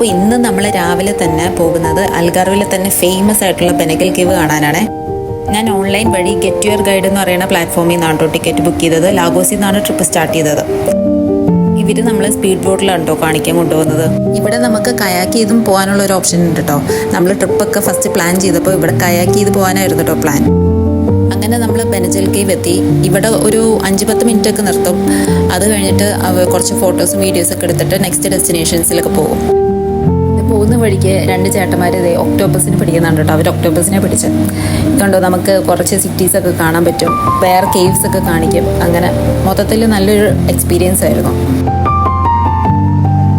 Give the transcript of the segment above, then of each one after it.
അപ്പോൾ ഇന്ന് നമ്മൾ രാവിലെ തന്നെ പോകുന്നത് അൽഗാർവിലെ തന്നെ ഫേമസ് ആയിട്ടുള്ള ബെനഗൽ കേവ് കാണാനാണ്. ഞാൻ ഓൺലൈൻ വഴി ഗെറ്റ് യുവർ ഗൈഡ് എന്ന് പറയുന്ന പ്ലാറ്റ്ഫോമിൽ നിന്നാണ് കേട്ടോ ടിക്കറ്റ് ബുക്ക് ചെയ്തത്. ലാഗോസിൽ നിന്നാണ് ട്രിപ്പ് സ്റ്റാർട്ട് ചെയ്തത്. ഇവർ നമ്മൾ സ്പീഡ് ബോട്ടിലാണ് കേട്ടോ കാണിക്കാൻ കൊണ്ടുപോകുന്നത്. ഇവിടെ നമുക്ക് കയാക്ക് ചെയ്തും പോകാനുള്ള ഒരു ഓപ്ഷൻ ഉണ്ട് കേട്ടോ. നമ്മൾ ട്രിപ്പൊക്കെ ഫസ്റ്റ് പ്ലാൻ ചെയ്തപ്പോൾ ഇവിടെ കയാക്ക് ചെയ്ത് പോകാനായിരുന്നു കേട്ടോ പ്ലാൻ. അങ്ങനെ നമ്മൾ ബെനഗൽ കേവ് എത്തി. ഇവിടെ ഒരു 5-10 മിനിറ്റ് ഒക്കെ നിർത്തും. അത് കഴിഞ്ഞിട്ട് കുറച്ച് ഫോട്ടോസും വീഡിയോസൊക്കെ എടുത്തിട്ട് നെക്സ്റ്റ് ഡെസ്റ്റിനേഷൻസിലൊക്കെ പോകും. പോകുന്ന വഴിക്ക് 2 ചേട്ടന്മാർ ഒക്ടോപ്പസിനെ പിടിക്കുന്നുണ്ട് കേട്ടോ. അവർ ഒക്ടോപ്പസിനെ പിടിച്ച് ഇതുകൊണ്ടോ നമുക്ക് കുറച്ച് സിറ്റീസൊക്കെ കാണാൻ പറ്റും, വേറെ കേവ്സ് ഒക്കെ കാണിക്കും. അങ്ങനെ മൊത്തത്തിൽ നല്ലൊരു എക്സ്പീരിയൻസ് ആയിരുന്നു.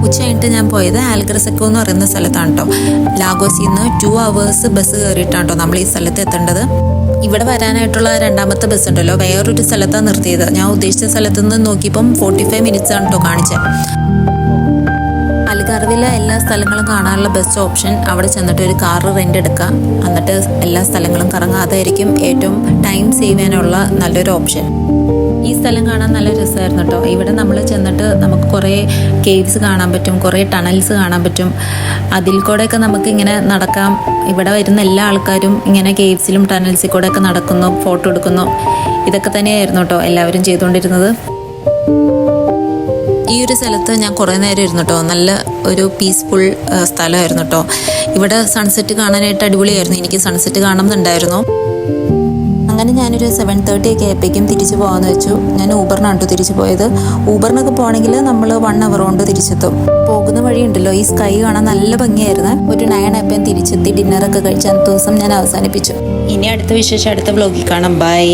ഉച്ച കഴിഞ്ഞിട്ട് ഞാൻ പോയത് ആൽഗ്രസെക്കോ എന്ന് പറയുന്ന സ്ഥലത്താണ് കേട്ടോ. ലാഗോസിൽ നിന്ന് 2 hours ബസ് കയറിയിട്ടാണ് കേട്ടോ നമ്മൾ ഈ സ്ഥലത്ത് എത്തേണ്ടത്. ഇവിടെ വരാനായിട്ടുള്ള 2ാമത്തെ ബസ് ഉണ്ടല്ലോ വേറൊരു സ്ഥലത്താണ് നിർത്തിയത്. ഞാൻ ഉദ്ദേശിച്ച സ്ഥലത്ത് നിന്ന് നോക്കിയപ്പം 45 minutes ആണ് കേട്ടോ കാണിച്ചത്. അൽഗാർവിലെ എല്ലാ സ്ഥലങ്ങളും കാണാനുള്ള ബെസ്റ്റ് ഓപ്ഷൻ അവിടെ ചെന്നിട്ട് ഒരു കാർ റെൻ്റ് എടുക്കുക, എന്നിട്ട് എല്ലാ സ്ഥലങ്ങളും കറങ്ങുക. അതായിരിക്കും ഏറ്റവും ടൈം സേവ് ചെയ്യാനുള്ള നല്ലൊരു ഓപ്ഷൻ. ഈ സ്ഥലം കാണാൻ നല്ല രസമായിരുന്നു കേട്ടോ. ഇവിടെ നമ്മൾ ചെന്നിട്ട് നമുക്ക് കുറേ കേവ്സ് കാണാൻ പറ്റും, കുറേ ടണൽസ് കാണാൻ പറ്റും. അതിൽ കൂടെയൊക്കെ നമുക്ക് ഇങ്ങനെ നടക്കാം. ഇവിടെ വരുന്ന എല്ലാ ആൾക്കാരും ഇങ്ങനെ കേവ്സിലും ടണൽസിൽ കൂടെയൊക്കെ നടക്കുന്നു, ഫോട്ടോ എടുക്കുന്നു. ഇതൊക്കെ തന്നെയായിരുന്നു കേട്ടോ എല്ലാവരും ചെയ്തുകൊണ്ടിരുന്നത്. ഈ ഒരു സ്ഥലത്ത് ഞാൻ കുറേ നേരം ഇരുന്നു കേട്ടോ. നല്ല ഒരു പീസ്ഫുൾ സ്ഥലമായിരുന്നു കേട്ടോ. ഇവിടെ സൺസെറ്റ് കാണാനായിട്ട് അടിപൊളിയായിരുന്നു. എനിക്ക് സൺസെറ്റ് കാണുന്നുണ്ടായിരുന്നു. അങ്ങനെ ഞാനൊരു 7:30 ഒക്കെ ആയപ്പോഴേക്കും തിരിച്ചു പോകാമെന്ന് വെച്ചു. ഞാൻ ഊബറിനാണ് കേട്ടോ തിരിച്ചു പോയത്. ഊബറിനൊക്കെ പോകണമെങ്കിൽ നമ്മൾ 1 hour കൊണ്ട് തിരിച്ചെത്തും. പോകുന്ന വഴിയുണ്ടല്ലോ ഈ സ്കൈ കാണാൻ നല്ല ഭംഗിയായിരുന്നു. ഒരു 9 ആയപ്പോൾ തിരിച്ചെത്തി ഡിന്നറൊക്കെ കഴിച്ച് അന്നത്തെ ദിവസം ഞാൻ അവസാനിപ്പിച്ചു. ഇനി അടുത്ത വിശേഷം അടുത്ത വ്ലോഗിൽ കാണാം. ബൈ.